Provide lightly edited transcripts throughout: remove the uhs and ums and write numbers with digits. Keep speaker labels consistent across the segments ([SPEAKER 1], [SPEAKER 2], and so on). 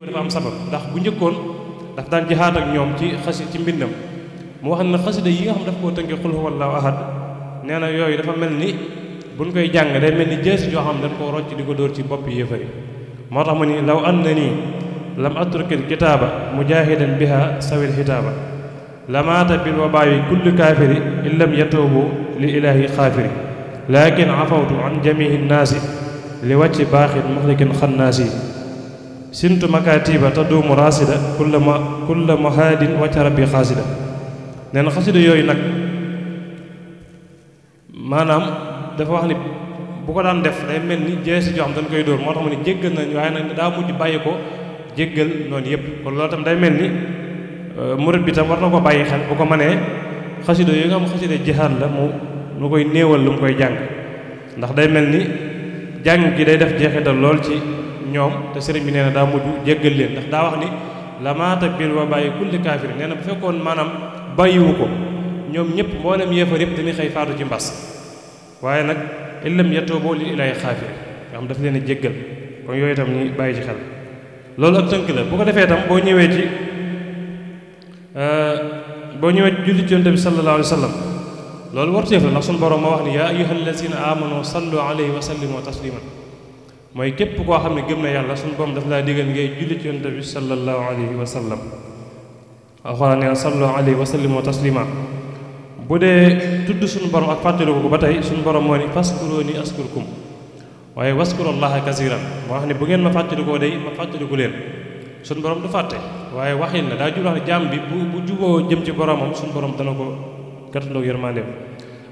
[SPEAKER 1] dafa am sabab ndax bu njëkkoon daf daan jihaad ak ñoom ci mbindam mu wax ne xasida yi nga xam daf koo tënkee qul huwallahu ahad nee na yooyu dafa mel ni buñ koy jàng day mel ni jeesi joo xam dañ koo rocc di ko dóor ci bopp yéefari moo tax mu ni law annani lam atrukil kitaaba mujahidan biha sawil xitaaba lamaata bil wabaayi kulli kaafiri in lam yatuubu li ilaahi xaafiri lakin afawtu an jamihi nnaasi li wàcci baaxin muxlikin xannaasi sintu makatiba taduumu rasida kulla muhaadin wacca rabbi xaasida nee na xasida yooyu nag maanaam dafa wax ni bu ko daan def day mel ni jeesi joo xam dañ koy dóor moo tax mu ne jéggal nañ waaye nag daa mujj bàyyi ko jéggal noonu yëpp kon loolu tam day mel ni murid bi tam war na ko bàyyi xel bu ko mënee xasida yooyu nga xam xasida jihaad la mu koy néewal lu mu koy jàng ndax day mel ni jàng gi day def jeexital lool ci ñoom te sëriñ bi nee na daa mujj jéggal leen ndax daa wax ni lamaata bil wa bàyyi kulli kaafir nee na bu fekkoon maanaam bàyyiwu ko ñoom ñëpp mboolem yéefar yëpp dañuy xëy faatu ci mbas waaye nag illam yatuubu li ilaahi xaafir nga xam daf leen a jéggal kon yooyu itam ñu bàyyi ci xel loolu ak tënk la bu ko defee itam boo ñëwee ci julli ci yonent bi sallallahu alayhi wa sallam loolu warteef la ndax suñu borom moo wax ni yaa ayyuhal lazina amanu sallu alayhi wa sallimu tasliman mooy képp koo xam ne gëm na yàlla suñu borom daf laa digal ngay julli ci yonent bi sallallahu alayhi wa sallam alxuraan nee sallu alayhi wa sallimu taslima bu dee tudd suñu borom ak fàttaliku ko ba tey suñu borom moo ni faskuruuni askurkum waaye waskurullaha kasiran moo wax ne bu ngeen ma fàttalikoo day ma fàttaliku leen suñu borom du fàtte waaye waxin la daa jur wax ne jaam bi bu juboo jëm ci boromam suñu borom dana ko gàttandoog yërmandeem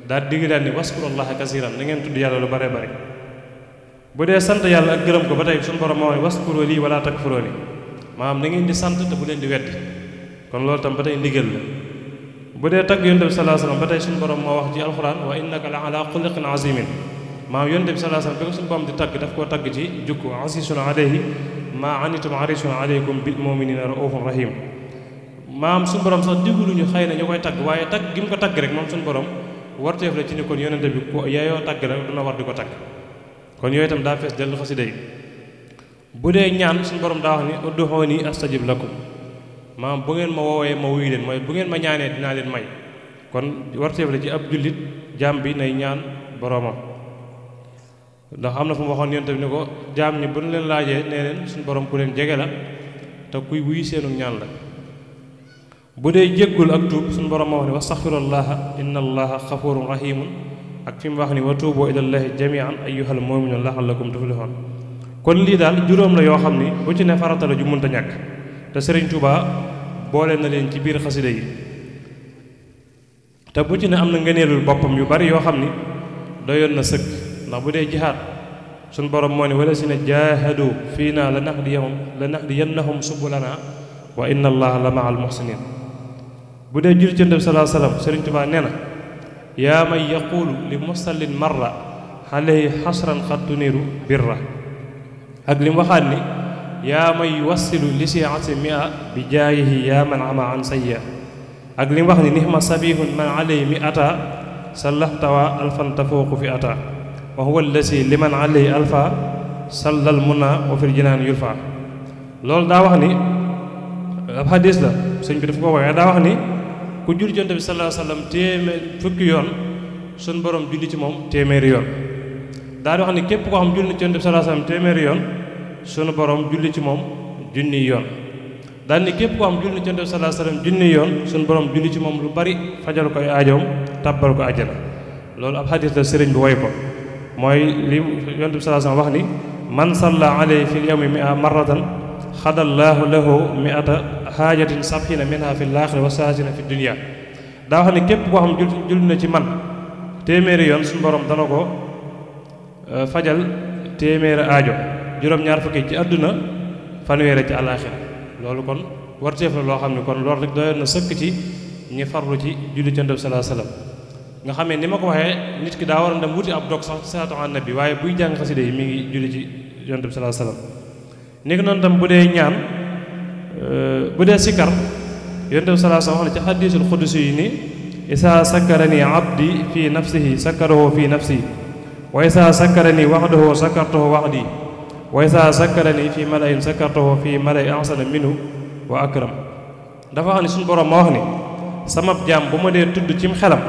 [SPEAKER 1] daa digg daal ni waskurullaha kasiran na ngeen tudd yàlla lu bare bare bu dee sant yàlla ak gërëm ko ba tey suñu borom moo ne waskuro lii wala takfuroo li maanaam na ngeen di sant te bu leen di weddi kon loolu tam ba tey ndigal la bu dee tagg yonent bi sallallahu alayhi wasallam ba tey suñu borom moo wax ci alxuraan wa innaka la ala xuluqin azimin maanaam yonent bi sallallahu alayhi wasallam bi ko suñu borom di tagg daf koo tagg ci jukku asisun alayhi ma anitum harisun alaykum bil mu'minina raufun rahim maanaam suñu borom sax diguluñu xëy na ñu koy tagg waaye tagg gi mu ko tagg rek moom suñu borom warteef la ci ni kon yonent bi ko yaayoo tagg rek dina war di ko tagg kon yooyu itam daa fees dellu xasida yi bu dee ñaan suñu borom daa wax ni ud'uuni astajib lakum maanaam bu ngeen ma woowee ma wuyu leen mooy bu ngeen ma ñaanee dinaa leen may kon warteef la ci ab jullit jaam bi nay ñaan boroomam ndax am na fu mu waxoon yonent bi ni ko jaam ñi bu ñu leen laajee nee leen suñu borom ku leen jege la te kuy wuyu seenu ñaan la bu dee jéggul ak tuub suñu borom moo wax ni wastaxfirullaha inna allaha xafurun rahimun ak fi mu wax ni wa tuubu ilallahi jamian ayyuhal mu'minun la'allakum tuflihun kon lii daal juróom la yoo xam ni bu ci ne farata la ju mënta ñàkk te Sëriñ Tuubaa boole na leen ci biir xasida yi te bu ci ne am na ngëneelul boppam yu bari yoo xam ni doyoon na sëkk ndax bu dee jihaad suñu borom moo ne wala si ne jaahadu fii naa la nahdiyannahum subulana wa inna allaha la ma'al muhsinin bu dee julli ci Yonent bi sallallahu alayhi wasallam Sëriñ Tuubaa nee na yaa man yaqulu li musallin marra alayhi xasran xat tuniru birra ak li mu waxaat ni yaa man yuwassilu li siati mia bi jaayihi yaa man ama an sayya ak li mu wax ni nihma sabihun man alayhi mi ata sallaxtawa alfan tafooqu fi ata wa huwa allasi liman alayhi alfa sallal muna wa fil jinaan yulfa loolu daa wax ni ab hadis la sëñ bi dafa ko waxee daa wax ni ku julli ci Yonent bi sallallahu alayhi wasallam téeméer fukki yoon suñ borom julli ci moom téeméeri yoon daa di wax ni képp koo xam julli ci Yonent bi sallallahu alayhi wasallam téeméeri yoon sunu borom julli ci moom junniy yoon daal ni képp koo xam julli ci Yonent bi sallallahu alayhi wasallam junniy yoon sunu borom julli ci moom lu bari fajal ko ay aajoom tàbbal ko àjjana loolu ab hadis la sëriñ bi woy ko mooy li Yonent bi sallallahu alayhi wasallam wax ni man salla alayhi fil yawmi mi'a marratan xadallaahu lahu mi'ata xaajatin sab'ina minha fil aaxira wa saasina fi dunya daa wax ne képp koo xam julli na ci man téeméeri yoon suñu borom dana ko fajal téeméeri aajo juróom-ñaar fukki ci àdduna fanweeri ci alaaxira loolu kon warteef la loo xam ne kon loolu rek doyoon na sëkk ci ñi farlu ci julli ci Yonent bi sallallahu alayhi wasallam nga xamee ni ma ko waxee nit ki daa war a dem wuti ab dog sax ci salaatu ala nabi waaye buy jàng xasida yi mi ngi julli ci Yonent bi sallallahu alayhi wasallam ni ko noonu tam bu dee ñaan bu dee sikkar Yonent bi sallallahu alayhi wasallam wax na ci hadiisul qudsi yi ni isaa sakkarani abdi fi nafsihi sakkarahu fi nafsi wa isaa sakkarani wahdahu sakkartuhu wahdi wa isa zakkarani fi malain zakartuhu fi malain ahsana minhu wa akram. dafa wax ni suñu borom ma wax ni sama jaam bu ma dee tudd cim xelam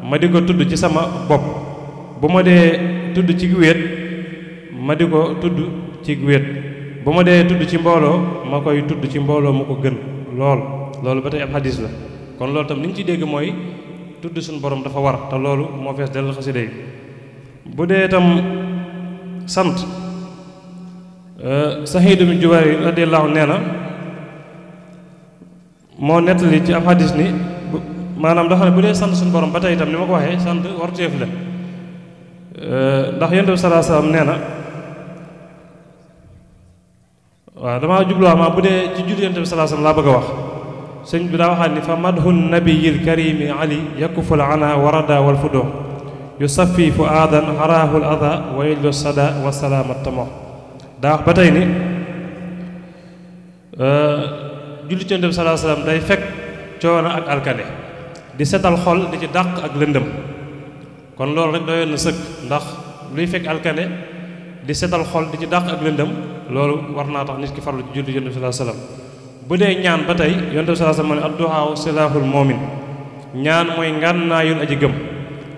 [SPEAKER 1] ma di ko tudd ci sama bopp, bu ma dee tudd ci wéet ma di ko tudd ci wéet, bu ma dee tudd ci mbooloo ma koy tudd ci mbooloo mu ko gën loolu ba tey ab xadis la. kon loolu tam li ñu ci dégg mooy tudd suñu borom dafa war, te loolu moo fees dell xasida yi. bu dee tam sant, Sahiid bin Jubayr radiyallahu nee na moo nettali ci ab xadis ni maanaam dafa ne bu dee sant suñu borom ba tey itam ni ma ko waxee sant warteef la, ndax Yonent bi sallallahu alayhi wasallam nee na waaw damaa jubluwaa ma bu dee ci julli Yonent bi sallallahu alayhi wasallam laa bëgg a wax. sëñ bi daa waxaat ni fa madhu nabiyil karimi ali yakuful ana warada wal fudo yusaffi fu aadan araahul ada wa yajlu sada wa salaamat tamo. daa wax ba tey ni julli ci Yonent bi sallallahu alayhi wasallam day fekk coono ak alkane, di setal xol di ci dàq ak lëndëm. kon loolu rek doyoon na sëkk, ndax luy fekk alkane di setal xol di ci dàq ak lëndëm loolu war naa tax nit ki farlu ci julli ci Yonent bi sallallahu alayhi wasallam. bu dee ñaan ba tey Yonent bi sallallahu alayhi wasallam ne adduhaa silaahul mu'min, ñaan mooy ngànnaayul aji gëm.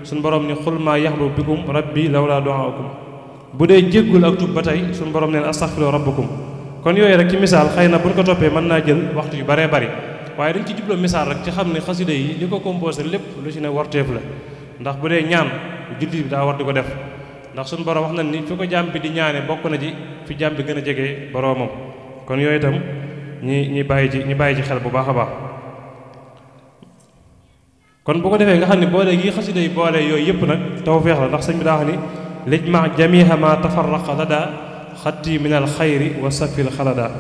[SPEAKER 1] suñu borom ni xul maa yaxlu bikum rabbi lawlaa du'aakum. bu dee jéggul ak tub ba tey suñu borom neen astaghfiru rabbakum. kon yooyu rek ci misaal xëy na buñ ko toppee mën naa jël waxtu yu baree bari, waaye dañ ci jubloo misaal rek ci xam ne xasida yi li ko composé lépp lu ci ne warteef la. ndax bu dee ñaan jullit bi daa war di ko def, ndax suñu borom wax na ni fi ko jàmm bi di ñaane bokk na ci fi jàmm bi gën a jege boroomam. kon yooyu itam ñi bàyyi ci xel bu baax a baax. kon bu ko defee nga xam ne boole gi xasida yi boole yooyu yëpp nag tawfeex la, ndax sëñ bi daa wax ni lijma jamiha ma tafarraqa lada xatti min al xayri wa safil xalada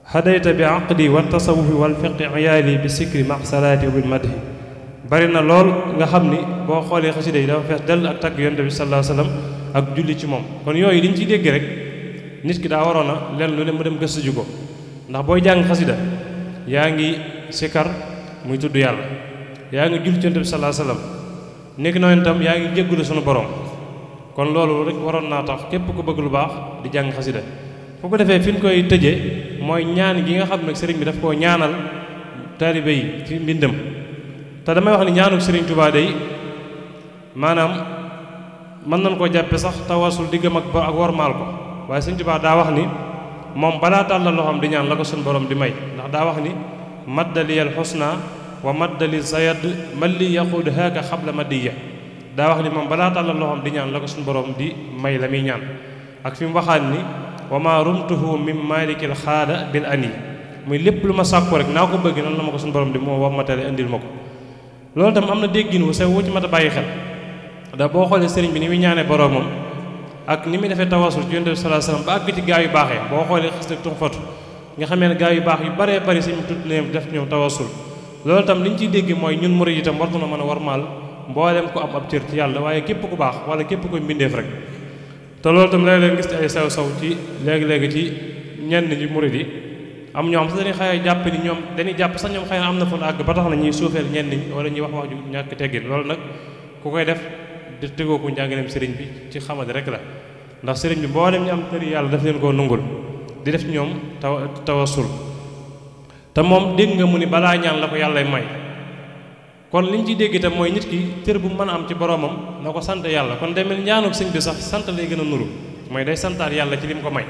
[SPEAKER 1] hadayta bi aqdi wa tasawufi wal fiqi iyaali bi sikri ma salaati wa bil madhi. bari na lool nga xam ni boo xoolee xasida yi dafa fees dell ak tagg Yonent bi sallallahu alayhi wasallam ak julli ci moom. kon yooyu liñ ciy dégg rek nit ki daa waroon a leen lu ne mu dem gëstu ji ko, ndax booy jàng xasida yaa ngi sikar muy tudd yàlla, yaa ngi julli ci Yonent bi sallallahu alayhi wasallam, nekk noonu itam yaa ngi jéggulu sunu borom. kon loolu rek waroon naa tax képp ku bëgg lu baax di jàng xasida. fu ko defee fi ñu koy tëjee mooy ñaan gi nga xam ne sëriñ bi daf koo ñaanal taalibe yi ci mbindam. te damay wax ni ñaanuk sëriñ Tuubaa day maanaam mën nañ koo jàppe sax tawasul diggam ak wormaal ko, waaye sëriñ Tuubaa daa wax ni moom balaa tàllal loxoom di ñaan la ko suñu borom di may, ndax daa wax ni maddaliyal xusna wa maddali sayad malli yaquud haaka xabla madiya. daa wax ni moom balaa tàllal loxoom di ñaan la ko suñu borom di may la muy ñaan. ak fi mu waxaat ni wa ma rumtuhu min malikil xaada bil ani, muy lépp lu ma sàkku rek naa ko bëgg noonu la ma ko suñu borom di moo wammatale indil ma ko. loolu tam am na déggin wu sew wu ci mat a bàyyi xel, da boo xoolee sëriñ bi ni muy ñaanee boromam ak ni muy defee tawasul ci Yonent bi sallallahu alayhi wasallam ba àgg ci gaa yu baaxee. boo xoolee xis ne tuxfatu nga xamee ne gaa yu baax yu baree bari sëñ bi tudd leen def ñoom tawasul. loolu tam li ñu ciy dégg mooy ñun murid itam war na mën a warmaal mboolem ko am ab cër ci yàlla, waaye képp ku baax wala képp koy mbindeef rek. te loolu tam léeg-léeg gis ci ay sew ci léegi-léegi ci ñenn ñi murid yi am ñoom sax dañuy xëy jàpp ni ñoom dañuy jàpp sax ñoom xëy na am na fu àgg ba tax na ñuy suufeel ñenn ñi wala ñuy wax ju ñàkk teggin. loolu nag ku koy def di tegoo ko njàngaleem sëriñ bi ci xamadi rek la, ndax sëriñ bi mboolem ñu am tëri yàlla daf leen koo nungul di def ñoom tawasul. te moom dégg nga mu ni balaa ñaan la ko yàlla may. kon liñ ci dégg itam mooy nit ki cër bu mën a am ci boromam na ko sant yàlla. kon demel ñaanuk sëñ bi sax sant lay gën a nuru, mooy day santaat yàlla ci lim ko may,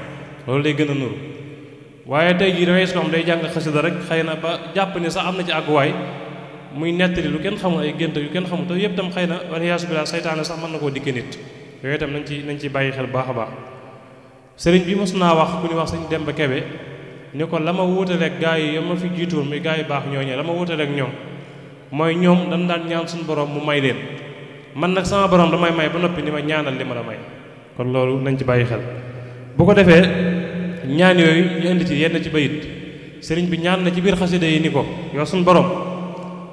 [SPEAKER 1] loolu lay gën a nuru. waaye tey jii dangay day jàng xasida rek xëy na ba jàpp ni sax am na ci àgguwaay muy nettali lu kenn xamul ay gént yu kenn xamul te yëpp tam xëy na waliyaasu billaah saytaane sax mën na koo dikke nit. yooyu itam nañ ci bàyyi xel baax a baax. sëriñ bi mos naa wax ku ni wax sëñ Demba Kebe ni ko la ma wuutaleeg gaa yi ma fi jiituwoon muy gaa yu baax ñooñee la ma wuutaleeg ñoom mooy ñoom dañ daan ñaan suñu borom mu may leen, man nag sama borom damay may ba noppi ni ma ñaanal li ma la may. kon loolu nañ ci bàyyi xel. bu ko defee ñaan yooyu ñu indi ci yenn ci bayit sëriñ bi ñaan na ci biir xasida yi ni ko yow suñu borom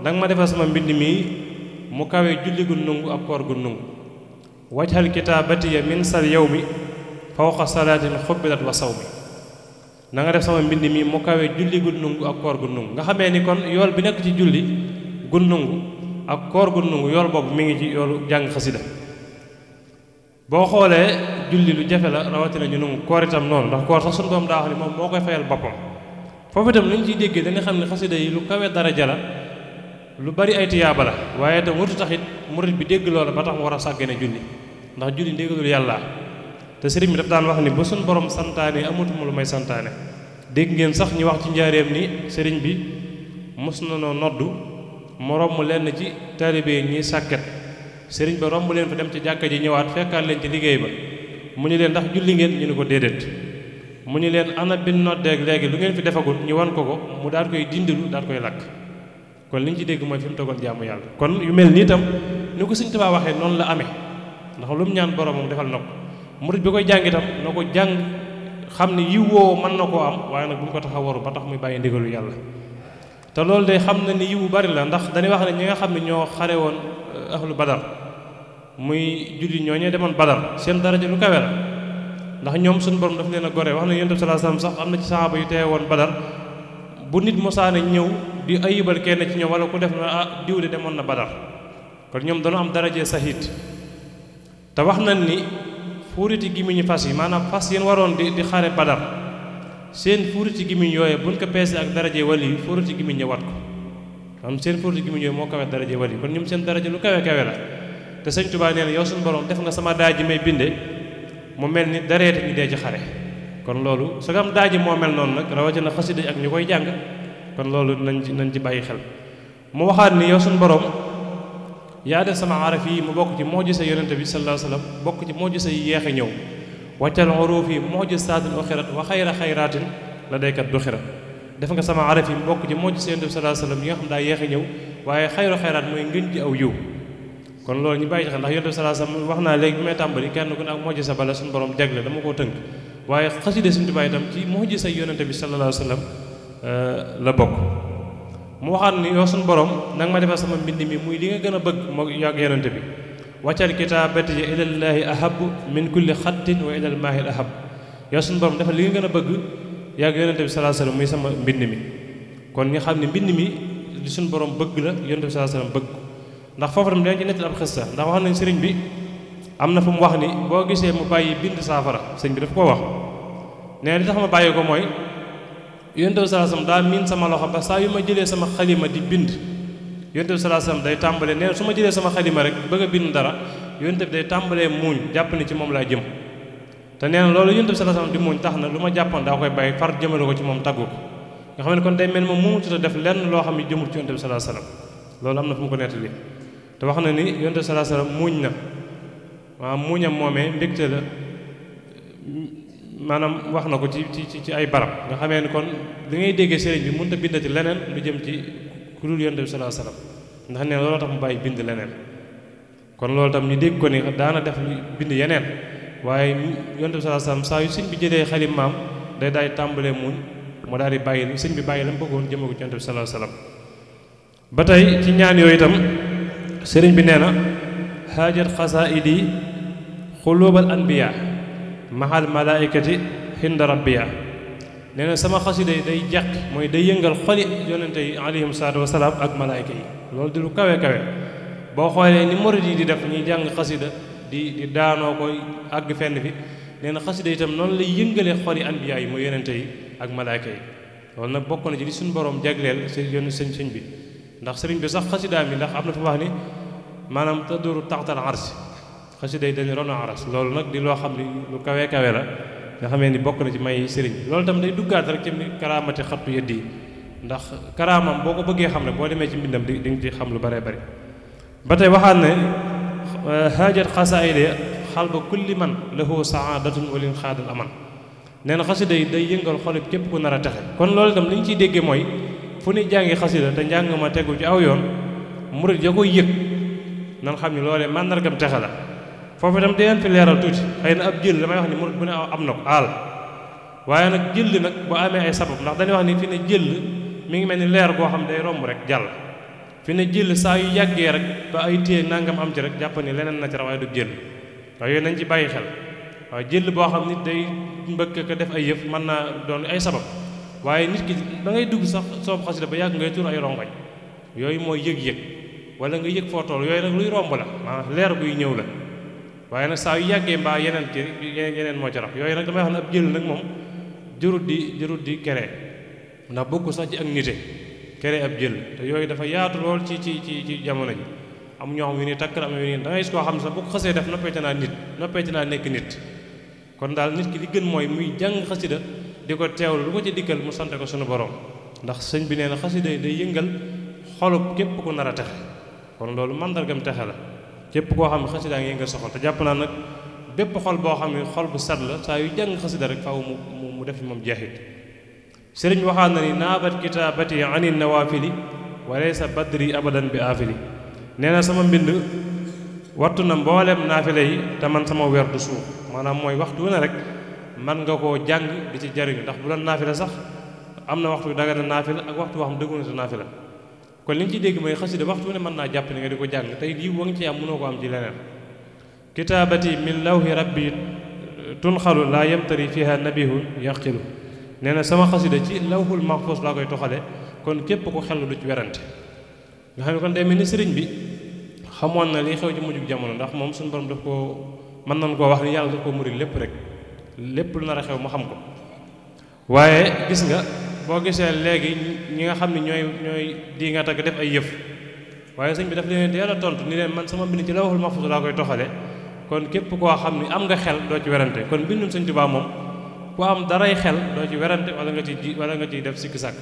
[SPEAKER 1] danga ma defal sama mbind mii mu kawe julli gu nungu ak koor gu nungu wajhal kitaabatiya min sal yawmi fawqa salaatin xubbilat wa sawmi. na nga def sama mbind mi mu kawe julli gu nungu ak koor gu nungu. nga xamee ni kon yool bi nekk ci julli gu nungu ak koor gu nungu yool boobu mi ngi ci yoolu jàng xasida. boo xoolee julli lu jafe la rawatina ñu nangu koor itam noonu ndax koor sax suñu borom daa wax ni moom moo koy fayal boppam foofu itam lu ñu ciy déggee da nga xam ne xasida yi lu kawe daraja la lu bari ay tiyaaba la waaye itam wutu taxit murit bi dégg loola ba tax mu war a sàggane julli ndax julli ndégalul yàlla te sëriñ bi daf daan wax ni ba suñu borom santaane amatuma lu may santaane dégg ngeen sax ñu wax ci njaareem ni sëriñ bi mos na noo noddu mu romb leen ci taalibe yi ñiy sàkket sëriñ ba romb leen fa dem ci jàkka ji ñëwaat fekkaat leen ci liggéey ba mu ñu leen ndax julli ngeen ñu ne ko déedéet mu ñu leen ana bin noddeeg léegi lu ngeen fi defagul ñu wan ko mu daal koy dindilu daal koy lakk kon li ñu ci dégg mooy fi mu tegoon jaamu yàlla kon yu mel nii itam ni ko Sëriñ Tuubaa waxee noonu la amee ndax lu mu ñaan boromam defal na ko murit bi koy jàng itam na ko jàng xam ne yiw woo mën na koo am waaye nag bu mu ko tax a waru ba tax muy bàyyi ndigalu yàlla te loolu de xam na ni yiwu bari la ndax dañuy wax ne ñi nga xam ne ñoo xare woon ahlu badar muy julli ñooñee demoon badar seen daraja lu kawe la ndax ñoom suñu borom daf leen a gore wax na Yonent bi sallallahu alayhi wasallam sax am na ci saxaaba yu teewe woon badar bu nit mosaane ñëw di ayibal kenn ci ñoom wala ku def na diw de demoon na badar kon ñoom dañoo am daraje sahid te wax nañ ni fuuriti gimiñu fas yi maanaam fas yéen waroon di xare badar seen fuuriti gimiñ yooye buñ ko peese ak daraje wali yi fuuriti gimiñ ya wat ko am seen fuuriti gimiñ yooyu moo kawe daraje wali yi kon ñoom seen daraje lu kawe kawe la te Sëñ Tuubaa nee na yow suñu borom def nga sama daaji may binde mu mel ni dareeti ñu dee ci xare kon loolu su am daaji moo mel noonu nag rawatina xasida ak ñu koy jàng kon loolu nañ ci bàyyi xel mu waxaat ni yow suñu borom yaa def sama araf yi mu bokk ci mujisa yonente bi sallallahu alayhi wasallam bokk ci mujisa yi yeex a ñëw wàccal xuruuf yi mujisaatin uxirat wa xayra xayraatin la daykat du xirat def nga sama araf yi mu bokk ci mujisa yonente bi sallallahu alayhi wasallam yi nga xam daa yeex a ñëw waaye xayru xayraat mooy ngën ji aw yiw kon loolu ñu bàyyi xel ndax yonente bi sallallahu alayhi wasallam wax naa léegi bi may tàmbali kenn ku ne ak mujisa bala suñu borom jagle dama koo tënk waaye xasida Sëñ Tuubaa itam ci mujisa yonente bi sallallahu alayhi wasallam la bokk mu waxaat ni yow suñu borom nanga ma defal sama mbind mi muy li nga gën a bëgg moo yàgg yonente bi wàccal kitaabati ilallaahi ahab min kulli xattin wa ilal maahil ahab yow suñu borom defal li nga gën a bëgg yàgg yonente bi sallallahu alayhi wasallam muy sama mbind mi kon ñu xam ne mbind mi li suñu borom bëgg la yonente bi sallallahu alayhi wasallam bëgg ndax foofu tam dañ ci nettal ab xista ndax wax nañ sëriñ bi am na fu mu wax ni boo gisee mu bàyyi bind saafara sëñ bi daf koo wax nee li tax ma bàyyi ko mooy yonent bi sallallahu alayhi wasallam daa miin sama loxo ba saa yu ma jëlee sama xalima di bind yonent bi sallallahu alayhi wasallam day tàmbalee nee su ma jëlee sama xalima rek bëgg a bind dara yonent bi day tàmbalee muuñ jàpp ni ci moom laa jëm te nee na loolu yonent bi sallallahu alayhi wasallam di muuñ tax na lu ma jàppoon daa koy bàyyi far jëmale ko ci moom taggu ko nga xam ne kon day mel moom mënut a def lenn loo xam ne jëmul ci yonent bi sallallahu alayhi wasallam loolu am na fu mu ko nettali te wax na ni yonent bi sallallahu alayhi wasallam muuñ na waaw muuñam moomee mbégte la maanaam wax na ko ci ay barab nga xamee ni kon li ngay déggee sëriñ bi mënut a bindati leneen lu jëm ci ku dul yonent bi sallallahu alayhi wasallam ndax nee loolu tax mu bàyyi bind leneen kon loolu tam ñu dégg ko ni daana def bind yeneen waaye yonent bi sallallahu alayhi wasallam saa yu sëñ bi jëlee xalimaam day daal di tàmbalee muñ mu daal di bàyyi sëñ bi bàyyi la mu bëggoon jëme ko ci yonent bi sallallahu alayhi wasallam ba tey ci ñaan yooyu itam sëriñ bi nee na haajat xasaidi xuluubal anbiya mahal malaikati hinda rabbiya nee na sama xasida yi day jàq mooy day yëngal xoli yonente yi alayhim salaatu wasalaam ak malaayka yi loolu di lu kawe kawe boo xoolee ni murid yi di def ñuy jàng xasida di daanoo koy àgg fenn fi nee na xasida itam noonu lay yëngalee xoli anbiya yi mooy yonente yi ak malaayka yi loolu nag bokk na ci li suñu borom jagleel si yoonu sëñ bi ndax sëriñ bi sax xasidaam yi ndax am na fu wax ni maanaam taduru taxtal arsi xasida yi dañu rono aras loolu nag di loo xam ni lu kawe kawe la nga xamee ni bokk na ci may sëriñ bi loolu tam day duggaat rek ci karaamati xattu yëddi yi ndax karaamam boo ko bëggee xam ne boo demee ci mbindam di nga ci xam lu bare bari ba tey waxaat ne haajat xasaayid xalba kulli man lahu saadatun walin xaadal aman nee na xasida yi day yëngal xolib képp ku nar a texe kon loolu itam li ñu ciy déggee mooy fu ni jàngi xasida te njàng ma tegu ci aw yoon murid ya koy yëg nan xam ni loolee màndargam texe la foofu itam di leen fi leeral tuuti xëy na ab jël damay wax ni murid bu ne am na ko aal waaye nag jël nag bu amee ay sabab ndax dañuy wax ni fi ne jël mi ngi mel ni leer goo xam day romb rek jàll fi ne jël saa yu yàggee rek ba ay téye nangam am ci rek jàpp ni leneen na ci waaye du jël waaye yooyu nañ ci bàyyi xel waaye jël boo xam nit day mbëkk ko def ay yëf mën naa doon ay sabab waaye nit ki da ngay dugg sax soob xasida ba yàgg ngay tur ay rongoñ yooyu mooy yëg-yëg wala nga yëg foo toll yooyu nag luy romb la maanaam leer guy ñëw la waaye nag saa yu yàggee mbaa yeneen moo ci rax yooyu nag damay wax ne ab jël nag moom jërut di kere ndax bokku sax ci ak nite kere ab jël te yooyu dafa yaatu lool ci jamono ji am ñoo xam yu ni takkal am yu ni da ngay gis koo xam ne sax bu ko xasee def noppeete naa nekk nit kon daal nit ki li gën mooy muy jàng xasida di ko teewlu lu ko ci dikkal mu sante ko sunu borom ndax sëñ bi nee na xasida day yëngal xolub képp ku nar a texe kon loolu mandargam texe la képp koo xam ne xasida ngi yëngal sa xol te jàpp naa nag bépp xol boo xam ne xol bu set la saa yu jàng xasida rek faaw mu def ci moom jeexit sëriñ waxaan na ni naabat kitaabati ani nawaafili wa laysa badri abadan bi aafili nee na sama mbind wattu na mboolem naafile yi te man sama weer du suuf maanaam mooy waxtu ne rek man nga koo jàng di ci jariñu ndax bu doon naafila sax am na waxtu daga na naafila ak waxtu boo xam dëggu na naafila kon li ñu ciy dégg mooy xasida waxtu ne mën naa jàpp ni nga di ko jàng tey lii wa nga ci am mënoo ko am ci leneen kitaabati min lawhi rabbi tunxalu laa yamtari fiha nabihun yaqilu nee na sama xasida ci lawhul mahfuz laa koy toxale kon képp ko xel du ci werante nga xam ne kon day mel ni sëriñ bi xamoon na li xew ci mujjug jamono ndax moom suñu borom daf koo mën nañ koo wax ni yàlla daf koo muri lépp rek lépp lu nar a xew mu xam ko waaye gis nga boo gisee léegi ñi nga xam ne ñooy di nga tagg def ay yëf waaye sëñ bi daf leen teel a tontu ni leen man sama mbind ci lawhul mahfuz laa koy toxale kon képp koo xam ni am nga xel doo ci werante kon mbindum sëñ Tuubaa moom ku am daray xel doo ci werante wala nga ciy def sikki sàkk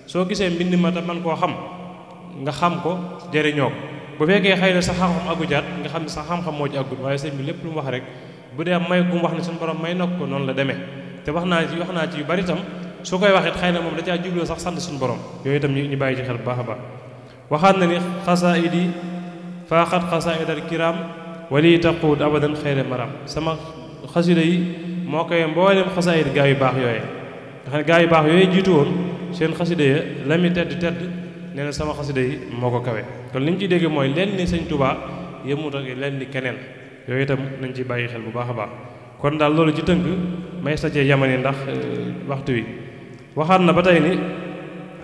[SPEAKER 1] soo gisee mbind ma te man koo xam nga xam ko jëriñoo ko bu fekkee xëy na sa xam-xam aggu jaat nga xam ne sa xam-xam moo ci aggut waaye sëñ bi lépp lu mu wax rek bu dee may gu mu wax ne suñu borom may na ko noonu la demee te wax naa ci yu bari itam su koy wax it xëy na moom da caa jubloo sax sant suñu borom yooyu itam ñu bàyyi ci xel bu baax a baax waxaat na ni xasaayidi faaxat xasaayidal kiram wali taquud abadan xayre maram sama xasida yi moo koy mboolem xasaayid gaa yu baax yooyee nga xam ne gaa yu baax yooyu jiitu woon seen xasida ya la mi tedd nee na sama xasida yi moo ko kawe kon li ñu ciy dégg mooy lenn ni sëñ Tuubaa yëmut ak lenn ni keneen yooyu itam nañ ci bàyyi xel bu baax a baax kon daal loolu ci tënk may sa cee yamani ndax waxtu wi waxaat na ba tey ni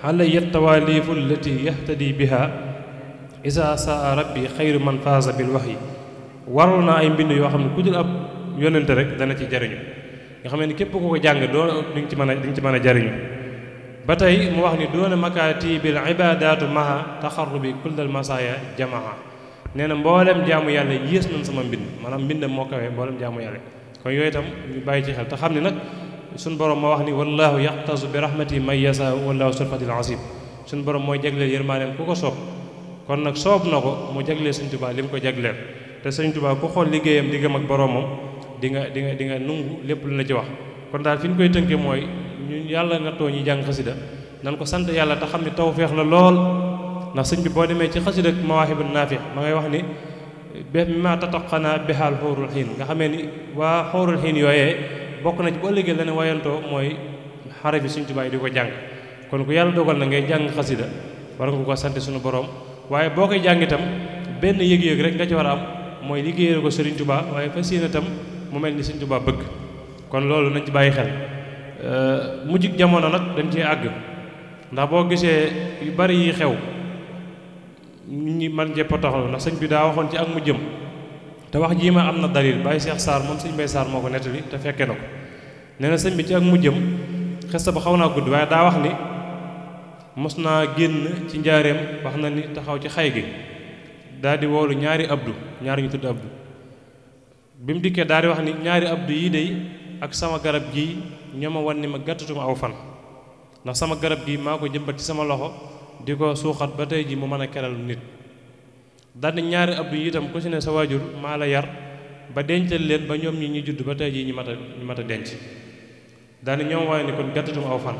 [SPEAKER 1] alayya tawaalifu allati yahtadi biha isa saa rabbi xayru man faasa bil wahyi warul naa ay mbind yoo xam ne ku dul ab yónnente rek dana ci jariñu nga xam ne képp ku ko jàng doo di nga ci mën a jariñu ba tey mu wax ni doona makaatibil ibadaatu maha taxarrubi kullal masaaya jamaa nee na mboolem jaamu yàlla yées nañ sama mbind maanaam mbindam moo kawee mboolem jaamu yàlla kon yooyu itam ñu bàyyi ci xel te xam ne nag suñu borom moo wax ni wallahu yaxtasu bi rahmati man yasa wallahu sulfatil asib suñu borom mooy jagleel yërmaaneem ku ko soob kon nag soob na ko mu jagleel sëñ Tuubaa li mu ko jagleel te sëñ Tuubaa ku xool liggéeyam diggam ak boromam di nga nungu lépp lu na ci wax kon daal fi ñu koy tënkee mooy ñun yàlla nga too ñi jàng xasida nan ko sant yàlla te xam ne tawfeex la lool ndax sëñ bi boo demee ci xasida mawaahibun naafi ma ngay wax ni be mi ma tataqana bihaal xoorul xiin nga xamee ni waa xoorul xiin yooyee bokk na ci bu ëllëgee la ne wayantoo mooy xarafi sëñ Tuubaa yi di ko jàng kon ku yàlla dogal na ngay jàng xasida war nga ko sant suñu borom waaye boo koy jàng itam benn yëg-yëg rek nga ci war a am mooy liggéeyal ko Sëriñ Tuubaa waaye fas yéene itam mu mel ni Sëriñ Tuubaa bëgg kon loolu nañ ci bàyyi xel mujjug jamono nag dañ cee àgg ndax boo gisee yu bari yi xew nit ñi man jëpp taxaw ndax sëñ bi daa waxoon ci ak mu jëm te wax jii ma am na dalil Baye Cheikh Sarr moom sëñ Baye Sarr moo ko nettali te fekke na ko nee na sëñ bi ci ak mu jëm xesta ba xaw naa gudd waaye daa wax ni mos naa génn ci njaareem wax na ni taxaw ci xay gi daal di woolu ñaari abdu ñaari ñu tudd abdu bi mu dikkee daal di wax ni ñaari abdu yii dey ak sama garab gii ñoo ma wan ni ma gàttatuma aw fan ndax sama garab gii maa ko jëmbat ci sama loxo di ko suuxat ba tey ji mu mën a keral nit daal di ñaari abdu yi itam ku ci ne sa waajur maa la yar ba dencal leen ba ñoom ñi ñu judd ba tey ji ñu mat a denc daal di ñoom waaye ni kon gàttatuma aw fan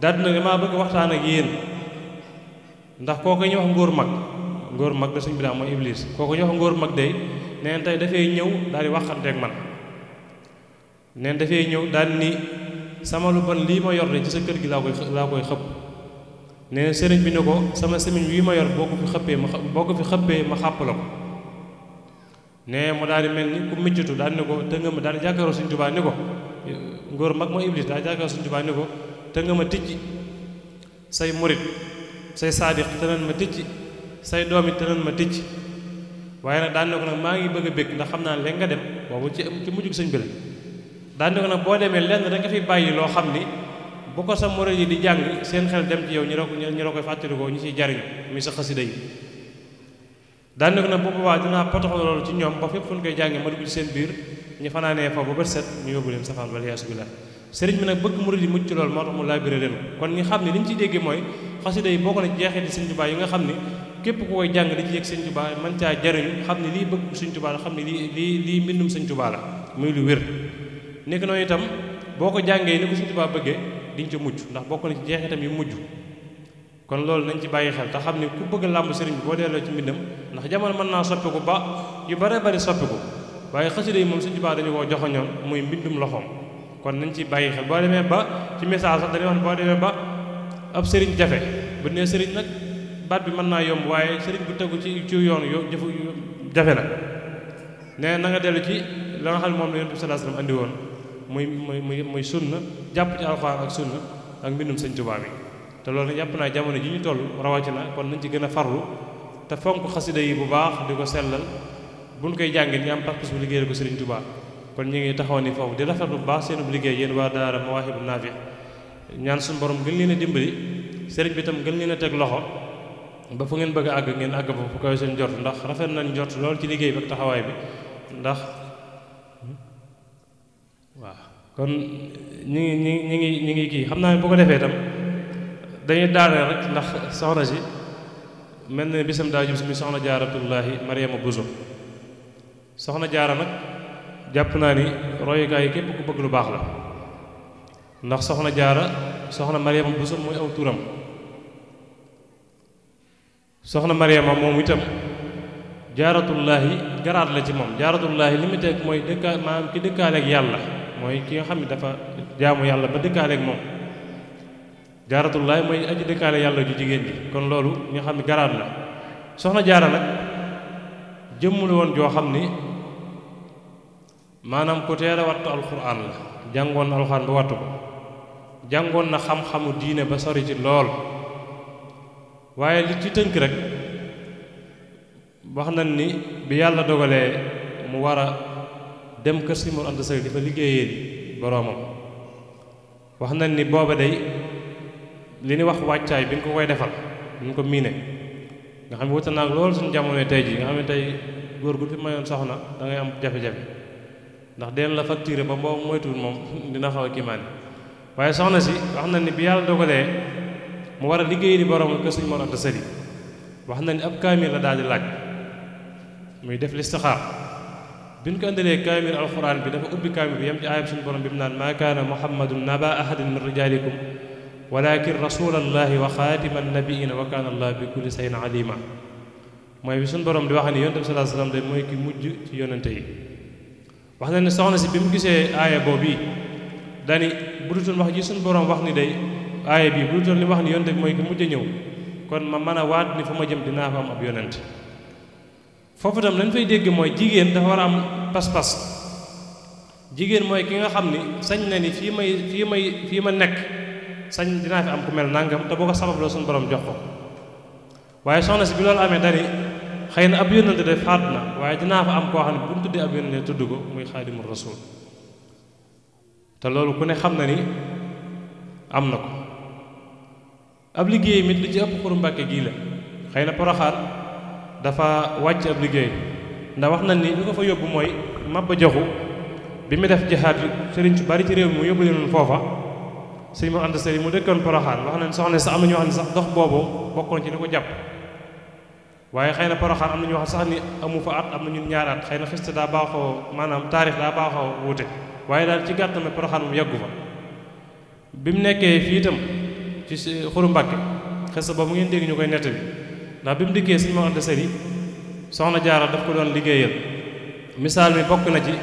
[SPEAKER 1] daal di nag damaa bëgg waxtaan ak yéen ndax kooku ñu wax ngóor mag da suñ bi daa mooy iblis kooku ñu wax ngóor mag day neen tey dafay ñëw daal di waxanteeg man neen dafay ñëw daal ni sama lu bon lii ma yor de ci sa kër gi laa koy xëpp nee na sëriñ bi ne ko sama semiñ wii ma yor boo ko fi xëppee ma xàpp la ko nee mu daal di mel ni ku miccitu daal ni ko te nga ma daal di jàkkaaroo Sëriñ Tuubaa ni ko ngóor mag mooy iblis daal di jàkkaaroo Sëriñ Tuubaa ni ko te nga ma tijji say murit say saadiq te nan ma tijji say doom it te nan ma tijj waaye nag daan na ko nag maa ngi bëgg a bëgg ndax xam naa léegi nga dem boobu ci mujjug sëñ bi la daan na ko nag boo demee lenn da nga fi bàyyi loo xam ni bu ko sa moro yi di jàng seen xel dem ci yow ñu la koy fàttalikoo ñu ciy jariñu muy sa xasida yi daan na ko nag bu boobaa dinaa potoxal loolu ci ñoom ba fépp fu ñu koy jàngee ma dugg ci seen biir ñu fanaanee fa ba bët set ñu yóbbu leen safaan wala yaasu billah sëriñ bi nag bëgg murid yi mucc ci loolu moo tax mu laabiré leen kon ñi xam ne li ñu ciy déggee mooy xasida yi bokk na jeexee di Sëriñ Tuubaa yi nga xam ne képp ku koy jàng di ci yëg Sëriñ Tuubaa man caa jariñu xam ne lii bëgg Sëriñ Tuubaa la xam ne lii mbindum Sëriñ Tuubaa la muy lu wér nekk noonu itam boo ko jàngee ni ko Sëriñ Tuubaa bëggee diñ ca mujj ndax bokk na ci jeexitam yu mujj kon loolu nañ ci bàyyi xel te xam ne ku bëgg làmb sëriñ bi boo delloo ci mbindam ndax jamono mën naa soppiku ba yu bare bari soppiku waaye xasida yi moom Sëriñ Tuubaa dañu koo joxoñoon muy mbindum loxoom kon nañ ci bàyyi xel boo demee ba ci message sax dañuy wax ne boo demee ba ab sëriñ jafe bu nee sëriñ nag baat bi mën naa yomb waaye sëriñ bu tegu ci yoon jëfu jafe na nee na nga dellu ci la nga xam ne moom la Yonent bi sallallahu alayhi wasallam andi woon muy sunna jàpp ci alxuraan ak sunna ak mbindum Sëriñ Tuubaa bi te loolu jàpp naa jamono ji ñu toll rawatina kon nañ ci gën a farlu te fonk xasida yi bu baax di ko sellal buñ koy jàngee ñu am pas-pas bu liggéeyal ko Sëriñ Tuubaa kon ñu ngi taxaw ni foofu di rafetlu bu baax seen liggéey yéen waa daara Mawaahibu Naafi ñaan suñu borom gën leen a dimbali sëriñ bi itam gën leen a teg loxo ba fu ngeen bëgg a àgg ngeen àgg fa fu koy seen jot ndax rafet nañ jot lool ci liggéey bi ak taxawaay bi ndax waaw kon ñi ngi kii xam naa ne bu ko defee itam dañuy daaneel rek ndax soxna si mel na bisam daa jub si muy soxna jaaratullaahi Mariama Bousso soxna jaara nag jàpp naa ni royukaay yi képp ku bëgg lu baax la ndax soxna jaara soxna Mariama Bousso mooy aw turam soxna Mariama moom itam jaaratullaahi garaat la ci moom jaaratullaahi li mu teg mooy maanaam ki dëkkaaleeg yàlla mooy ki nga xam ne dafa jaamu yàlla ba dëkkaaleeg moom jaaratullaahi mooy aji dëkkaale yàlla ju jigéen ji kon loolu nga xam ne garaat la soxna jaara nag jëmmul woon joo xam ni maanaam ku teel a wattu alxuraan la jàngoon na alxuraan ba wattu ko jàngoon na xam-xamu diine ba sori ci lool waaye li ci tënk rek wax nañ ni bi yàlla dogalee mu war a dem kër Sëriñ Mor Anta Sali dafa liggéeyee boroomam wax nañ ni booba day li ni wax wàccaay bi nga ko koy defal ñu ko miine nga xam ne wuta naag loolu suñu jamono tey ji nga xam ne tey góor gu fi mayoon soxna da ngay am jafe-jafe ndax den la facturé ba boo moytuwul moom dina xaw a kiimaane waaye soxna si wax na ni bi yàlla dogalee mu war a liggéey di borom kër Sëriñ Mor Anta Sali wax na ni ab kaamil la daal di laaj muy def listixaar bi ñu ko indilee kaamil alxuraan bi dafa ubbi kaamil bi yem ci aayam suñu borom bi mu naan maa kaana muhammadun naba ahadin min rijaalikum walakin rasulallahi wa xaatima nabiina wa kaana allah bi kulli shay'in alima mooy bi suñu borom di wax ni yonent bi sallallahu alayhi wasallam de mooy ki mujj ci yonente yi wax na ne soxna si bi mu gisee aaya boobu yi dani bu dutoon wax ji suñu borom wax ni day aaya bii bu dutoon li wax ni yonente bi mooy ki mujj a ñëw kon ma mën a waat ni fu ma jëm dinaa fa am ab yonent foofu itam lañ fay dégg mooy jigéen dafa war a am pas-pas jigéen mooy ki nga xam ni sañ na ni fii ma nekk sañ dinaa fi am ku mel nangam te boo ko sabab la suñu borom jox ko waaye soxna si bi loolu amee dani xëy na ab yónnante de faat na waaye dinaa fa am koo xam ne bu ñu tuddee ab yónnante tudd ko muy xaadimul rasul te loolu ku ne xam na ni am na ko ab liggéey mit li ci ëpp Xuru Mbàkke gii la xëy na Poroxaan dafa wàcc ab liggéey ndax wax na ni li ko fa yóbbu mooy Maba Jaxu bi mu def jihaad sëriñ su bari ci réew mi mu yóbbu leen foofa Sëriñ Mor Anta Sali mu dëkkoon Poroxaan wax nañ soxna sax am na ñoo xam ne sax dox boobu bokkoon ci li ko jàpp waaye xëy na Poroxaan am na ñoo xam sax ni amu fa at am na ñun ñaar at xëy na xiste daa baaxoo maanaam taarix daa baaxoo wuute waaye daal ci gàttal na Poroxaan moom yàggu fa bi mu nekkee fii itam ci Xuru Mbàkke xiste boobu ngeen dégg ñu koy nettali ndax bi mu dikkee Sëriñ Mor Anta Sali soxna Jaara daf ko doon liggéeyal misaal mi bokk na ci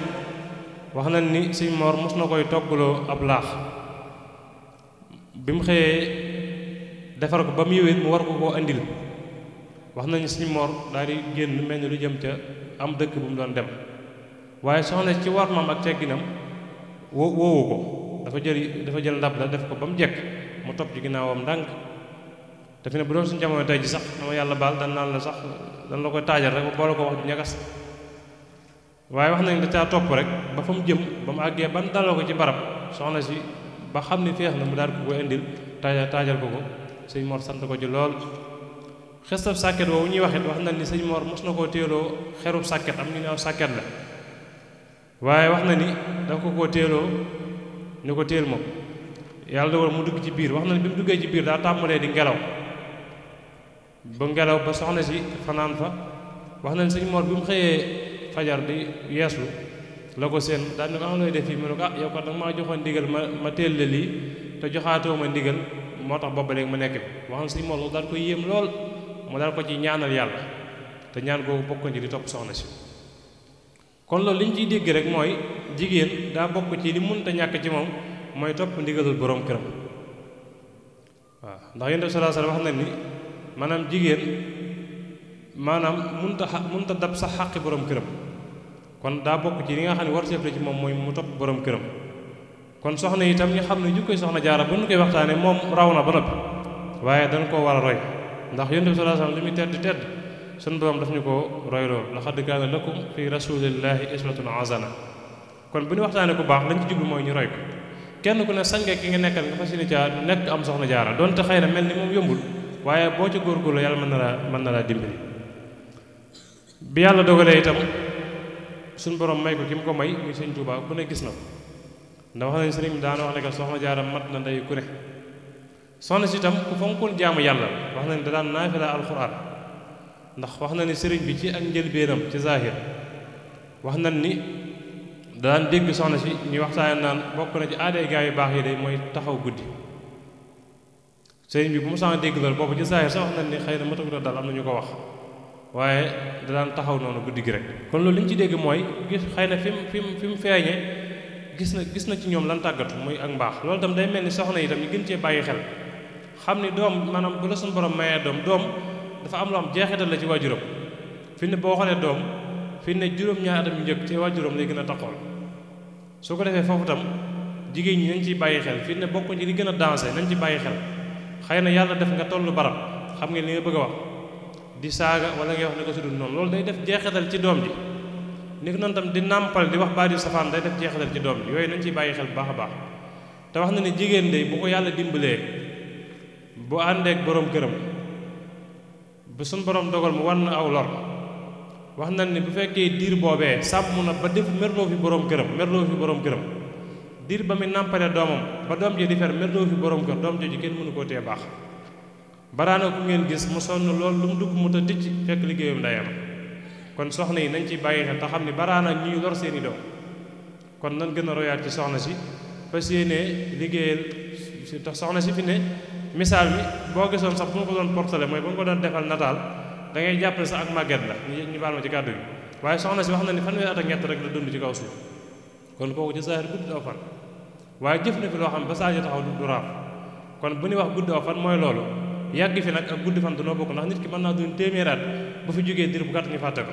[SPEAKER 1] wax nañ ni Sëriñ Mor mos na koy toggaloo ab laax bi mu xëyee defar ko ba mu yëwét mu war ko koo andil wax nañu Sëriñ Mor daal di génn mel ni lu jëm ca am dëkk bu mu doon dem waaye soxna ci war maam ak tegginam woowu ko dafa jël ndab la def ko ba mu jekk mu topp ci ginnaawam ndànk te fi ne bu doon suñu jamono tey ji sax dama yàlla baal dan naan la sax dan la koy taajal rek ba boole ko wax ju ñagas waaye wax nañ da caa topp rek ba fa mu jëm ba mu àggee ban daloo ko ci barab soxna si ba xam ni feex na mu daal ko koy indil taajal ko sëñ Mor sant ko ci lool. xestab sàkket woowu ñuy waxit wax nañ ni sëñ Mor mos na koo téeloo xerub sàkket am ñu ne aw sàkket la waaye wax na ni da ko koo téeloo ni ko téel moom yàlla dogal mu dugg ci biir wax na ni bi mu duggee ci biir daa tàmbalee di ngelaw ba soxna si fanaan fa wax na ni sëñ Mor bi mu xëyee fajar di yeeslu la ko seen daal ni ko am looy def fii mu ne ko yow kat danga maa joxoon ndigal ma téel la lii te joxaatoo ma ndigal moo tax booba léegi ma nekk bi wax na sëñ Mor daal ko yéem lool mu daal ko ci ñaanal yàlla te ñaan googu bokk ci di topp soxna si kon loolu li ñu ciy dégg rek mooy jigéen daa bokk ci li mënta ñàkk ci moom mooy topp ndigalul boroom këram waaw ndax Yonent bi sallallahu alayhi wasallam wax na ni maanaam jigéen maanaam mënta dab sax xàqi boroom këram kon daa bokk ci li nga xam ne war seef la ci moom mooy mu topp boroom këram kon soxna itam ñu xam ne jukkoy soxna jaara ba ñu koy waxtaane moom raw na ba noppi waaye dañ koo war a roy ndax Yonent bi sallallahu alayhi wasallam li muy tedd sunu borom daf ñu ko royloo laqad kaana lakum fi rasulillahi uswatun hasana kon bu ñu waxtaanee ku baax lañ ci jublu mooy ñu roy ko kenn ku ne sañ nga ki nga nekkal nga fas yéene caa nekk am soxna jaara donte xëy na mel ni moom yombul waaye boo ci góorgóorlu yàlla mën na laa dimbali. bi yàlla dogalee itam suñu borom may ko ki mu ko may muy sëñ Tuubaa ku ne gis na ko ndax wax nañ sëriñ bi daana wax ne que soxna jaara mat na ndey ku ne soxna si itam ku fonkoon jaamu yàlla wax nañ da daan naafila alxuraan ndax wax na ni sëriñ bi ci ak njëlbéenam ci zahir wax na ni daan dégg soxna si ñuy waxtaane naan bokk na ci aaday gaa yu baax yi de mooy taxaw guddi sëriñ bi bu mu sax dégg loolu boobu ci zahir sax wax na ni xëy na mataguta dal am na ñu ko wax waaye da daan taxaw noonu guddi gi rek kon loolu li ñu ci dégg mooy gis xëy na fi mu feeñee gis na ci ñoom lan tàggatu muy ak mbaax loolu itam day mel ni soxna yi itam ñu gën cee bàyyi xel xam ni doom maanaam bu la suñu borom mayee doom dafa am lu am jeexital la ci waajuram fi ne boo xoolee doom fi ne juróom-ñaari atam yu njëkk ci waajuram lay gën a taxool su ko defee foofu itam jigéen ñi nañ ciy bàyyi xel fi ne bokk ci li gën a dansé nañ ci bàyyi xel xëy na yàlla def nga tollu barab xam nga li nga bëgg a wax di saaga wala ngay wax ne ko sudul noonu loolu day def jeexital ci doom ji ni ko noonu tam di nàmpal di wax baat yu safaan day def jeexital ci doom ji yooyu nañ ciy bàyyi xel bu baax a baax te wax na ne jigéen de bu ko yàlla dimbalee bu àndeek boroom këram bu suñ borom dogal mu wan aw lor wax nañ ni bu fekkee diir boobee sàmm na ba def merloo fi boroom këram diir ba muy nàmpale doomam ba doom ji di fer merloo fi boroom kër doom jooju kenn mënu koo tee baax baraana ku ngeen gis mu sonn lool lu mu dugg mu ta ticc fekk liggéeyam ndeyam kon soxna yi nañ ciy bàyyi xel te xam ni baraana ñuy lor seeni doom kon nan gën a royaat ci soxna si fas yéenee liggéeyal te soxna si fi ne misaal mi boo gisoon sax bu ma ko doon portale mooy ba nga ko doon defal nataal da ngay jàpp ne sax ak màgget la ñu baal ma ci kàddu gi waaye soxna si wax na ni fanweeri at ak ñett rek la dund ci kaw suuf kon kooku ci saahir gudd aw fan waaye jëf na fi loo xam ba saa ji taxaw du raaf kon bu ñuy wax gudd aw fan mooy loolu yàgg fi nag ak gudd fan danoo bokk ndax nit ki mën naa dund téeméeri at bu fi jógee dir bu gàtt ñu fàtte ko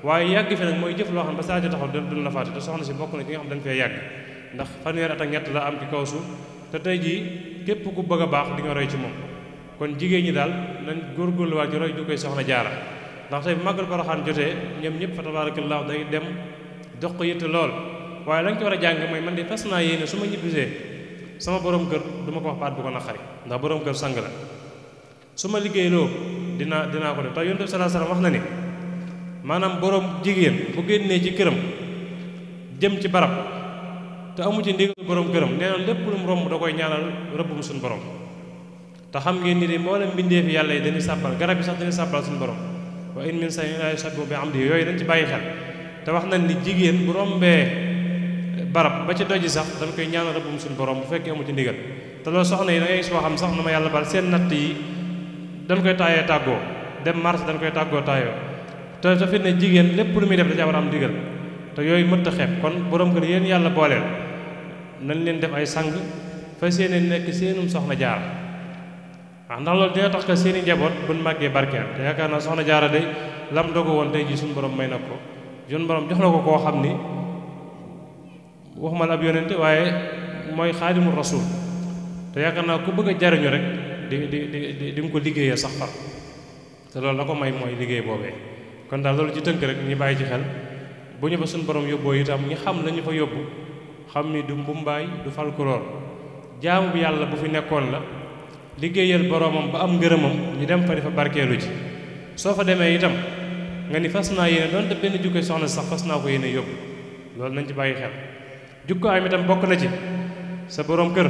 [SPEAKER 1] waaye yàgg fi nag mooy jëf loo xam ba saa ji taxaw dun la fàtte te soxna si bokk na ci nga xam dañ fee yàgg ndax fanweeri at ak ñett la am ci kaw suuf te tey jii képp ku bëgg a baax di nga roy ci moom kon jigéen ñi daal nañ góorgóorluwaat ci roy du koy soxna jaara ndax tey bu màggal Poroxaan jotee ñoom ñëpp fa tabaarakallaahu day dem jox ko yitte lool waaye lañ ci war a jàng mooy man de fas naa yéene su ma ñibbisee sama borom kër du ma ko wax baat bu ko naqari ndax borom kër sang la su ma liggéeyloo dinaa ko def te Yonent bi sallallahu alayhi wasallam wax na ni maanaam borom jigéen bu génnee ci këram jëm ci barab te amu ci ndigal borom këram nee na lépp lu mu romb da koy ñaanal rëbbum suñu borom te xam ngeen ni de mboolem mbindee fi yàlla yi dañuy sàbbal garab yi sax dañuy sàbbal suñu borom wa in min shay'in illaa yusabbihu bihamdihi yooyu dañ ci bàyyi xel te wax nañ ni jigéen bu rombee barab ba ci doji sax dañ koy ñaanal rëbbum suñu borom bu fekkee amu ci ndigal te loolu soxna yi da ngay gis boo xam sax na ma yàlla bal seen natt yi dañ koy taayee tàggoo dem marché dañ koy tàggoo taayoo te fi ne jigéen lépp lu muy def da ca war a am ndigal te yooyu mëtt a xeeb kon borom kër yéen yàlla booleel nañ leen def ay sang fas yéene nekk seenum soxna jaara ndax loolu dina tax que seeni njaboot buñ màggee barkeel te yaakaar naa soxna jaara day lam dogu woon tey ji suñu borom may na ko suñu borom jox na ko koo xam ni waxuma la ab yonente waaye mooy xaadimul rasul te yaakaar naa ku bëgg a jariñu rek di nga ko liggéeyal sax far te loolu la ko may mooy liggéey boobee. kon daal loolu ci tënk rek ñu bàyyi ci xel bu ñu fa suñu borom yóbboo itam ñi xam la ñu fa yóbbu xam ni du mbumbaay du falkuroor jaamu bi yàlla bu fi nekkoon la liggéeyal boromam ba am ngërëmam ñu dem fa di fa barkeelu ci soo fa demee itam nga ni fas naa yéene doonte benn jukkoy soxna si sax fas naa ko yéene yóbbu loolu nañ ci bàyyi xel. jukko am itam bokk na ci sa borom kër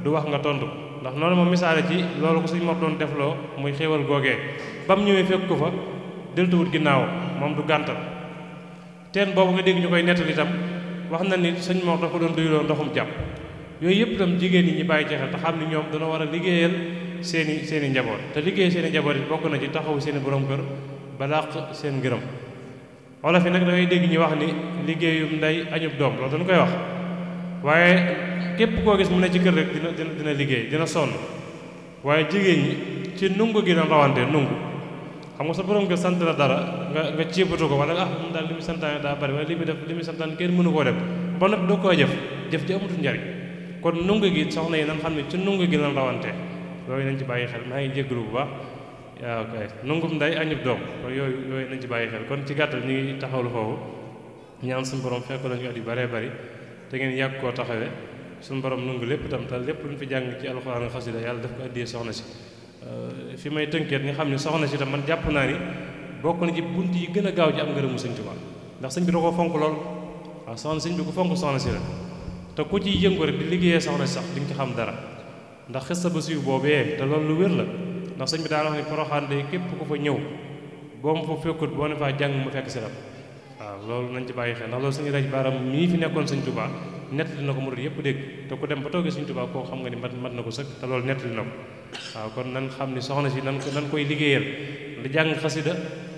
[SPEAKER 1] du wax nga tontu ndax noonu moom misaale ci loolu ko suñ mor doon defloo muy xéewal googee ba mu ñëwee fekk ko fa deltuwut ginnaaw moom du gàntal teen boobu nga dégg ñu koy nettal itam wax na ni suñ mor dafa doon duyuloo ndoxum jàpp yooyu yëpp itam jigéen ñi bàyyi ci xel te xam ni ñoom dana war a liggéeyal seeni njaboot te liggéey seeni njaboot yi bokk na ci taxawu seeni borom kër ba dàq seen ngërëm. wolof yi nag da ngay dégg ñu wax ni liggéeyum ndey añub doom loolu dañu koy wax waaye képp koo gis mu ne ci kër rek dina liggéey dina sonn waaye jigéen ñi ci nungu gi na rawante nungu xam nga sa borom kër sant na dara nga ciibatu ko wala moom daal li muy santaane daa bari wala li muy santaane kenn mënu koo def ba noppi doo koy jëf ji amatul njariñ kon nungu gi soxna yi nan xam ne ci nungu gi lan rawante loolu nañ ci bàyyi xel maa ngi jégalu bu baax waaw kay nungum nday añub doom yooyu nañ ci bàyyi xel kon ci gàttal ñu ngi taxawlu foofu ñaan suñu borom fekk lañu at yu baree bari te ngeen yàgg koo taxawee suñu borom nungu lépp itam te lépp luñ fi jàng ci alxuraan xasida yàlla def ko addiyee soxna si fi may tënkeet nga xam ne soxna si tam man jàpp naa ni bokk na ci bunt yi gën a gaaw ci am ngërëmu sëñ Tuubaa ndax sëñ bi da koo fonk lool waaw sëñ bi ku fonk soxna si la te ku ciy yëngu rek di liggéeyee soxna si sax di nga ci xam dara ndax xista ba siiw boobee te loolu lu wér la ndax sëñ bi daan wax ni Poroxaan de képp ku fa ñëw boo ma fa fekkut boo ne faa jàng ma fekk si la waaw loolu nañ ci bàyyi xel ndax loolu suñu raj baaram mii fi nekkoon sëñ Tuubaa nettali na ko murid yëpp dégg te ku dem ba toogee sëñ Tuubaa koo xam nga ni mat na ko sëkk te loolu nettali na ko waaw kon nan xam ni soxna si nan koy liggéeyal di jàng xasida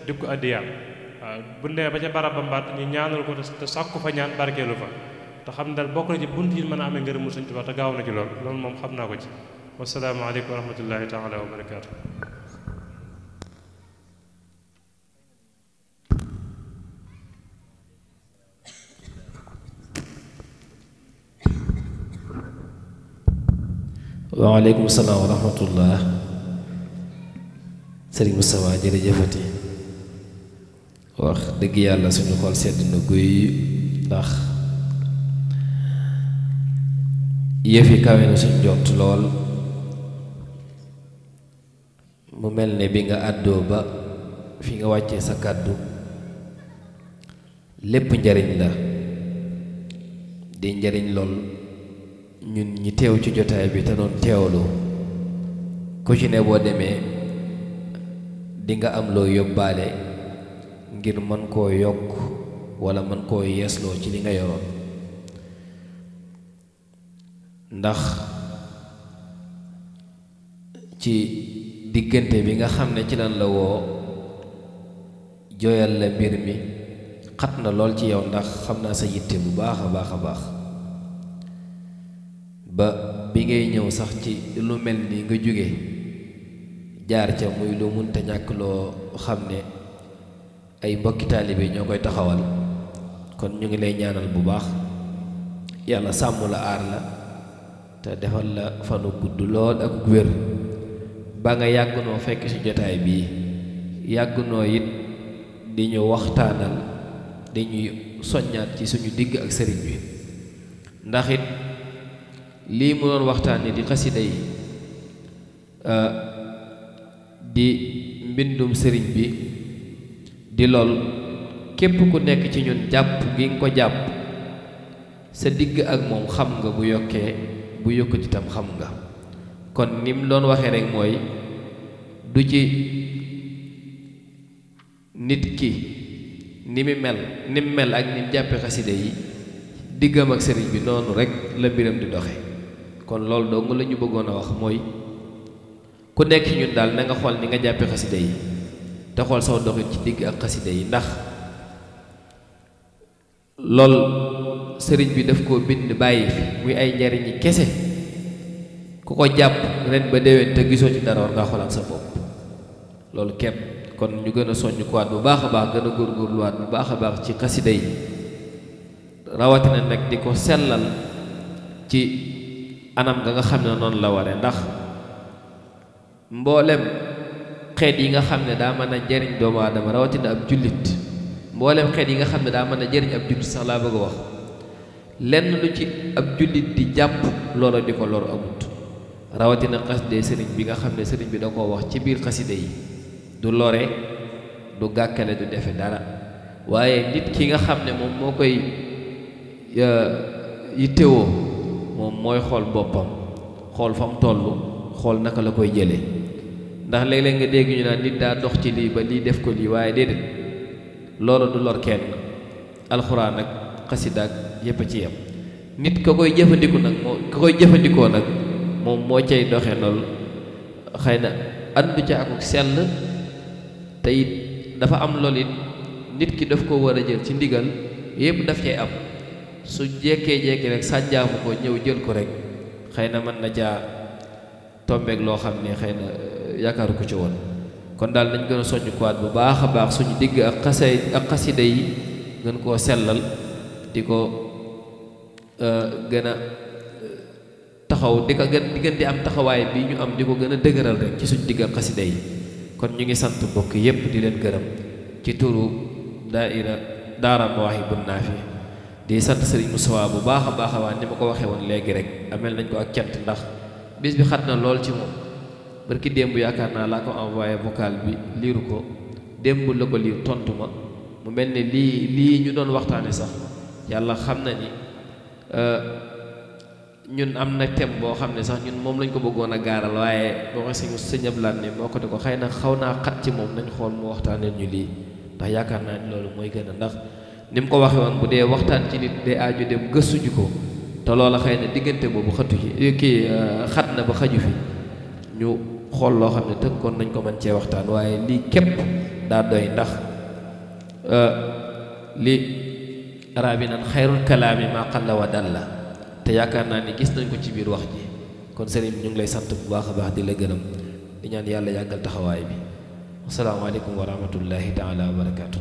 [SPEAKER 1] di ko addiyaal waaw bu nee ba ca barab ba mbaat ñu ñaanal ko te sàkku fa ñaan barkeelu fa te xam ne daal bokk na ci bunt yi mën a amee ngërëmu sëñ Tuubaa te gaaw na ci loolu moom xam naa ko ci wassalaamu aleykum wa rahmatullahi taala wa barakaatu.
[SPEAKER 2] waaleykum salaam wa rahmatullah sëriñ Moustapha jërëjëfati wax dëgg yàlla suñu xol sedd na guy ndax yëf yi kawe na suñ jot lool mu mel ne bi nga àddoo ba fi nga wàccee sa kàddu lépp njariñ la di njariñ lool ñun ñi teew ci jotaay bi te doon teewlu ku ci ne boo demee di nga am loo yóbbaale ngir mën koo yokk walla mën koo yeesloo ci li nga yoroon ndax ci diggante bi nga xam ne ci lan la woo jooyal la mbir mi xat na lool ci yow ndax xam naa sa yitte bu baax a baax a baax ba bi ngay ñëw sax ci lu mel ni nga jóge jaar ca muy lu munta ñàkk loo xam ne ay mbokki taalibe ñoo koy taxawal kon ñu ngi lay ñaanal bu baax yàlla sàmm la aar la te defal la fanu gudd lool ak wér ba nga yàgg noo fekk ci jotaay bii yàgg noo it di ñu waxtaanal di ñuy soññaat ci suñu digg ak sëriñ bi ndax it lii mu doon waxtaane di xasida yi di mbindum sëriñ bi di lool képp ku nekk ci ñun jàpp gi nga ko jàpp sa digg ak moom xam nga bu yokkee bu yokkut itam xam nga kon ni mu doon waxee rek mooy du ci nit ki ni mu mel ak ni mu jàppe xasida yi diggam ak sëriñ bi noonu rek la mbiram di doxe kon loolu dong la ñu bëggoon a wax mooy ku nekk ci ñun daal na nga xool ni nga jàppe xasida yi te xool soo doxit ci digg ak xasida yi ndax lool sëriñ bi daf koo bind bàyyi fi muy ay njariñi kese ku ko jàpp ren ba déwén te gisoo ci dara war ngaa xoolaat sa bopp loolu képp kon ñu gën a soññ kuwaat bu baax a baax gën a góorgóorluwaat bu baax a baax ci xasida yi rawatina nag di ko sellal ci anam nga xam ne noonu la ware ndax mboolem xeet yi nga xam ne daa mën a jëriñ doomu aadama rawatina ab jullit mboolem xeet yi nga xam ne daa mën a jëriñ ab jullit sax laa bëgg a wax lenn lu ci ab jullit di jàpp loola di ko lor amut rawatina xaside sëriñ bi nga xam ne sëriñ bi da koo wax ci biir xaside yi du lore du gàkkale du defe dara waaye nit ki nga xam ne moom moo koy yittewoo moom mooy xool boppam xool fa mu toll xool naka la koy jëlee ndax léeg-léeg nga dégg ñu naan nit daa dox ci lii ba lii def ko lii waaye déedéet loolu du lor kenn alxuraan ak xasida ak yépp a ci yem nit ka koy jëfandikoo nag moom moo cay doxe lool xëy na àndu ca akuk sell te it dafa am loolu it nit ki daf ko war a jël ci ndigal yépp daf cay am su jekkee rek sànjaafu ko ñëw jël ko rek xëy na mën na caa tombeeg loo xam ne xëy na yaakaaru ko ci woon kon daal nañ gën a soññ kuwaat bu baax a baax suñu digg ak xasida yi gën koo sellal di ko gën a taxaw di gën di am taxawaay bi ñu am di ko gën a dëgëral rek ci suñu digg ak xasida yi kon ñu ngi sant mbokk yépp di leen gërëm ci turu daara Mawahibou Nafih di sant Serigne Moustapha bu baax a baax a waa ni ma ko waxee woon léegi rek amel nañ ko ak cant ndax bis bi xat na lool ci moom barki démb yaakaar naa laa ko envoyé vocal bi liiru ko démb la ko liir tontu ma mu mel ne lii ñu doon waxtaane sax yàlla xam na ni ñun am na thème boo xam ne sax ñun moom lañ ko bëggoon a gaaral waaye boo ko sëñ Ablaat ne moo ko ne ko xëy na xaw naa xat ci moom nañ xool mu waxtaaneel ñu lii ndax yaakaar naa ni loolu mooy gën a ndax ni mu ko waxee woon bu dee waxtaan ci nit day aaju dem gëstu ji ko te loola xëy na diggante boobu xatu ci kii xat na ba xaju fi ñu xool loo xam ne tënkoon nañ ko mën cee waxtaan waaye lii képp daa doy ndax li arab yi naan xayrul kalaami maa qalla wa dalla te yaakaar naa ni gis nañ ko ci biir wax ji kon sëriñ bi ñu ngi lay sant bu baax a baax di la gërëm di ñaan yàlla yàggal taxawaay bi asalaamaaleykum wa rahmatullahi taala wa barakaatu.